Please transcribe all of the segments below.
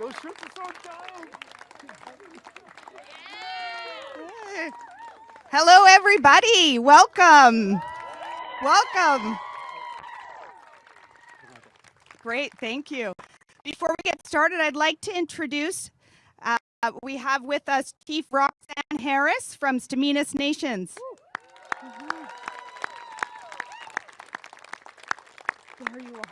Those shirts are so dope. Hello, everybody. Welcome. Welcome. Great. Thank you. Before we get started, I'd like to introduce, we have with us Chief Roxanne Harris from Staminas Nations. There you are.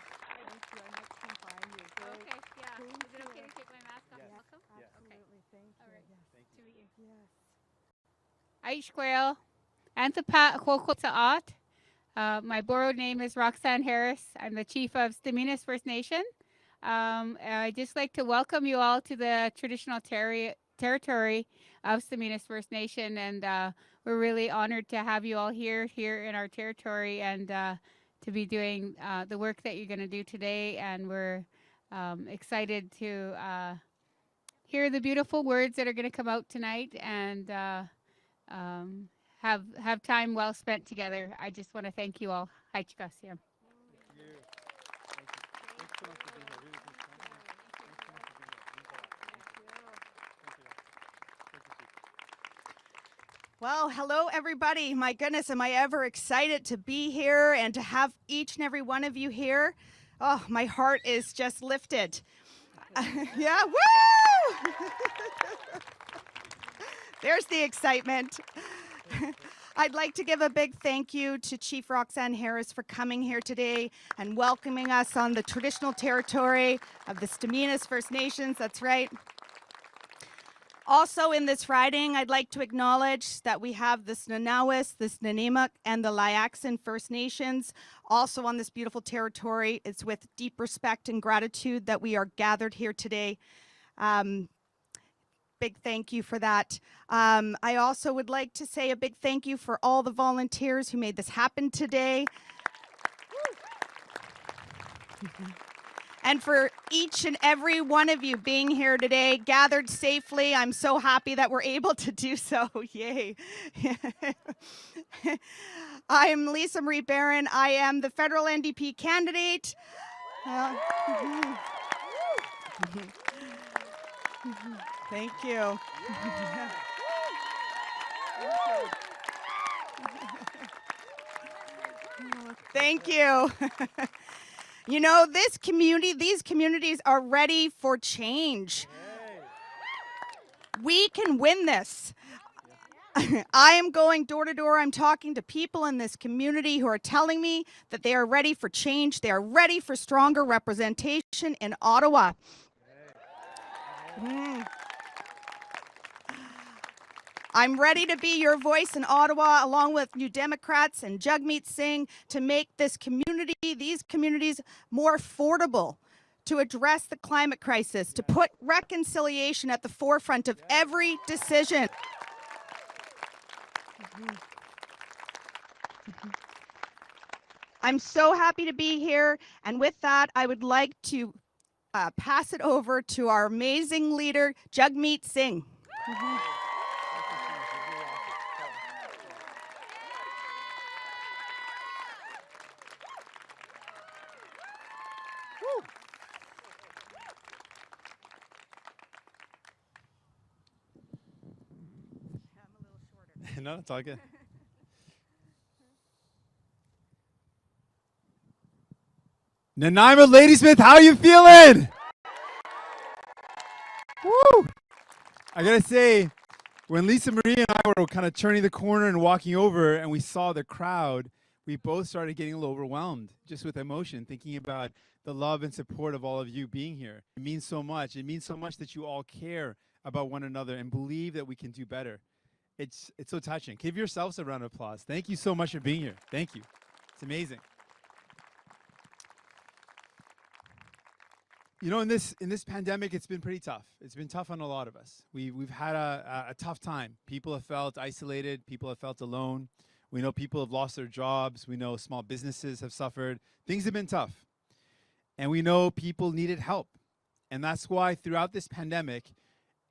Okay, yeah. Is it okay to take my mask off and welcome? Yeah. Absolutely. Thank you. All right. Yes. To meet you. Yes. Aishquail, Anthapat Hokota'at. My borrowed name is Roxanne Harris. I'm the chief of Staminas First Nation. I'd just like to welcome you all to the traditional territory of Staminas First Nation, and we're really honored to have you all here in our territory and to be doing the work that you're going to do today. And we're excited to hear the beautiful words that are going to come out tonight and have time well spent together. I just want to thank you all. Hi, Chikasiam. Well, hello, everybody. My goodness, am I ever excited to be here and to have each and every one of you here. Oh, my heart is just lifted. Yeah, woo! There's the excitement. I'd like to give a big thank you to Chief Roxanne Harris for coming here today and welcoming us on the traditional territory of the Staminas First Nations. That's right. Also in this riding, I'd like to acknowledge that we have the Snanawis, the Snuneymuxw, and the Liaxin First Nations also on this beautiful territory. It's with deep respect and gratitude that we are gathered here today. Big thank you for that. I also would like to say a big thank you for all the volunteers who made this happen today. And for each and every one of you being here today, gathered safely. I'm so happy that we're able to do so. Yay. I'm Lisa Marie Barron. I am the federal NDP candidate. Thank you. Thank you. You know, these communities are ready for change. We can win this. I am going door to door. I'm talking to people in this community who are telling me that they are ready for change. They are ready for stronger representation in Ottawa. I'm ready to be your voice in Ottawa, along with New Democrats and Jagmeet Singh, to make these communities more affordable, to address the climate crisis, to put reconciliation at the forefront of every decision. I'm so happy to be here, and with that, I would like to pass it over to our amazing leader, Jagmeet Singh. No, it's all good. Nanaimo Ladysmith, how you feeling? Woo! I gotta say, when Lisa Marie and I were kind of turning the corner and walking over and we saw the crowd, we both started getting a little overwhelmed just with emotion, thinking about the love and support of all of you being here. It means so much. It means so much that you all care about one another and believe that we can do better. It's so touching. Give yourselves a round of applause. Thank you so much for being here. Thank you. It's amazing. You know, in this pandemic, it's been pretty tough. It's been tough on a lot of us. We've had a tough time. People have felt isolated. People have felt alone. We know people have lost their jobs. We know small businesses have suffered. Things have been tough. And we know people needed help. And that's why throughout this pandemic,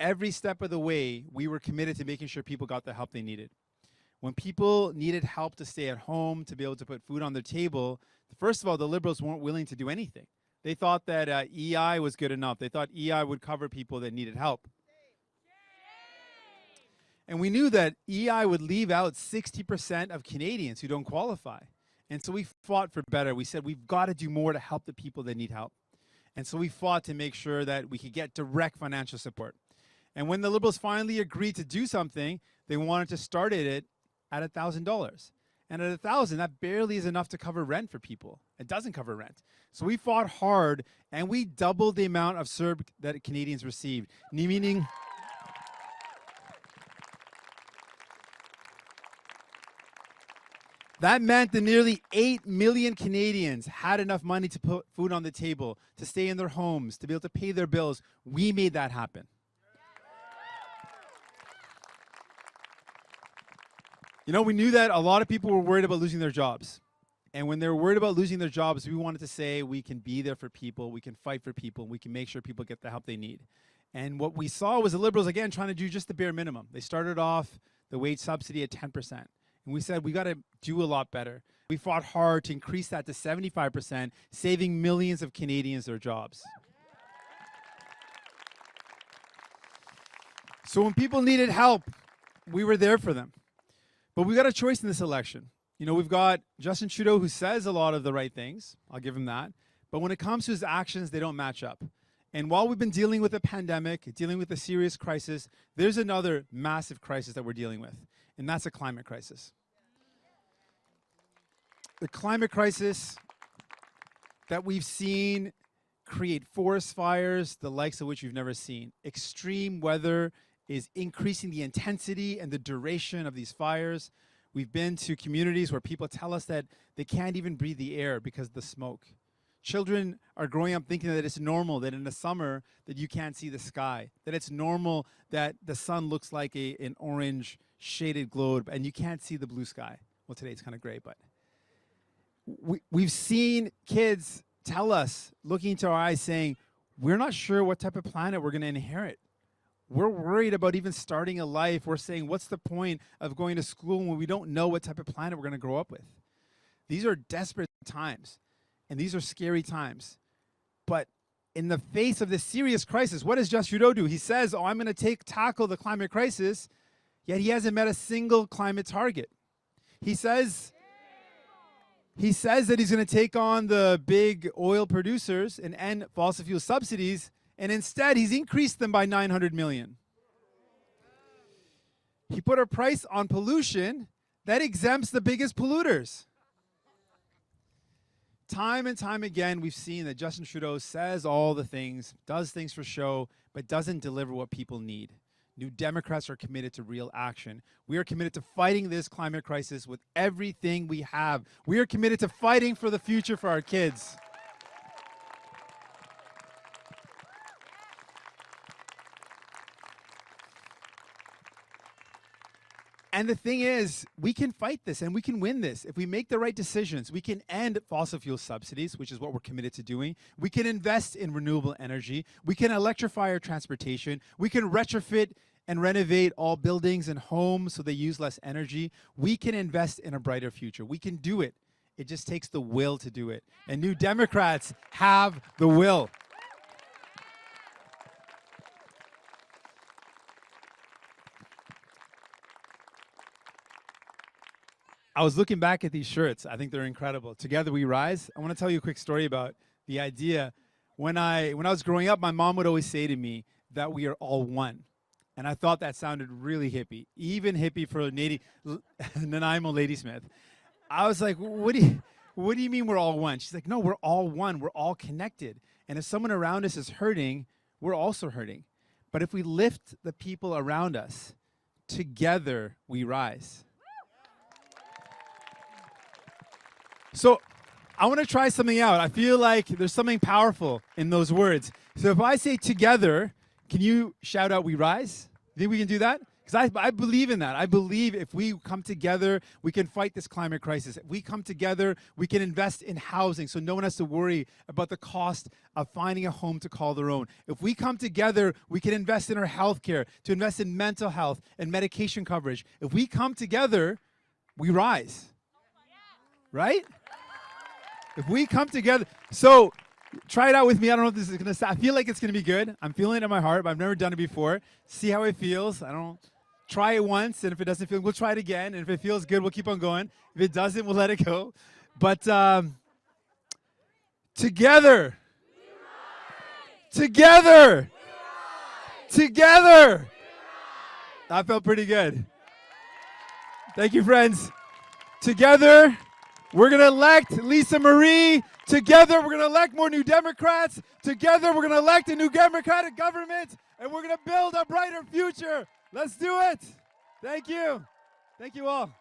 every step of the way, we were committed to making sure people got the help they needed. When people needed help to stay at home, to be able to put food on their table, first of all, the Liberals weren't willing to do anything. They thought that EI was good enough. They thought EI would cover people that needed help. And we knew that EI would leave out 60% of Canadians who don't qualify. And so we fought for better. We said we've got to do more to help the people that need help. And so we fought to make sure that we could get direct financial support. And when the Liberals finally agreed to do something, they wanted to start it at $1,000. And at $1,000, that barely is enough to cover rent for people. It doesn't cover rent. So we fought hard, and we doubled the amount of CERB that Canadians received, meaning that meant that nearly 8 million Canadians had enough money to put food on the table, to stay in their homes, to be able to pay their bills. We made that happen. You know, we knew that a lot of people were worried about losing their jobs. And when they were worried about losing their jobs, we wanted to say we can be there for people, we can fight for people, we can make sure people get the help they need. And what we saw was the Liberals, again, trying to do just the bare minimum. They started off the wage subsidy at 10%. And we said we got to do a lot better. We fought hard to increase that to 75%, saving millions of Canadians their jobs. So when people needed help, we were there for them. But we got a choice in this election. You know, we've got Justin Trudeau, who says a lot of the right things. I'll give him that. But when it comes to his actions, they don't match up. And while we've been dealing with a pandemic, dealing with a serious crisis, there's another massive crisis that we're dealing with, and that's a climate crisis. The climate crisis that we've seen create forest fires, the likes of which we've never seen. Extreme weather is increasing the intensity and the duration of these fires. We've been to communities where people tell us that they can't even breathe the air because of the smoke. Children are growing up thinking that it's normal that in the summer that you can't see the sky, that it's normal that the sun looks like an orange shaded globe and you can't see the blue sky. Well, today it's kind of gray, but we've seen kids tell us, looking into our eyes, saying, we're not sure what type of planet we're going to inherit. We're worried about even starting a life. We're saying, what's the point of going to school when we don't know what type of planet we're going to grow up with? These are desperate times, and these are scary times. But in the face of this serious crisis, what does Justin Trudeau do? He says, I'm going to tackle the climate crisis, yet he hasn't met a single climate target. He says that he's going to take on the big oil producers and end fossil fuel subsidies, and instead he's increased them by $900 million. He put a price on pollution that exempts the biggest polluters. Time and time again, we've seen that Justin Trudeau says all the things, does things for show, but doesn't deliver what people need. New Democrats are committed to real action. We are committed to fighting this climate crisis with everything we have. We are committed to fighting for the future for our kids. And the thing is, we can fight this and we can win this. If we make the right decisions, we can end fossil fuel subsidies, which is what we're committed to doing. We can invest in renewable energy. We can electrify our transportation. We can retrofit and renovate all buildings and homes so they use less energy. We can invest in a brighter future. We can do it. It just takes the will to do it. And New Democrats have the will. I was looking back at these shirts. I think they're incredible. Together We Rise. I want to tell you a quick story about the idea. When I was growing up, my mom would always say to me that we are all one. And I thought that sounded really hippie, even hippie for Nanaimo Ladysmith. I was like, what do you mean we're all one? She's like, no, we're all one. We're all connected. And if someone around us is hurting, we're also hurting. But if we lift the people around us, together we rise. So I want to try something out. I feel like there's something powerful in those words. So if I say together, can you shout out we rise? You think we can do that? Because I believe in that. I believe if we come together, we can fight this climate crisis. If we come together, we can invest in housing so no one has to worry about the cost of finding a home to call their own. If we come together, we can invest in our healthcare, to invest in mental health and medication coverage. If we come together, we rise. Right? If we come together. So Try it out with me. I don't know if this is going to sound. I feel like it's going to be good. I'm feeling it in my heart, but I've never done it before. See how it feels. I don't try it once, and if it doesn't feel, we'll try it again. And if it feels good, we'll keep on going. If it doesn't, we'll let it go. But together, together, together. That felt pretty good. Thank you, friends. Together, we're going to elect Lisa Marie. Together, we're going to elect more New Democrats. Together, we're going to elect a new Democratic government, and we're going to build a brighter future. Let's do it. Thank you. Thank you all.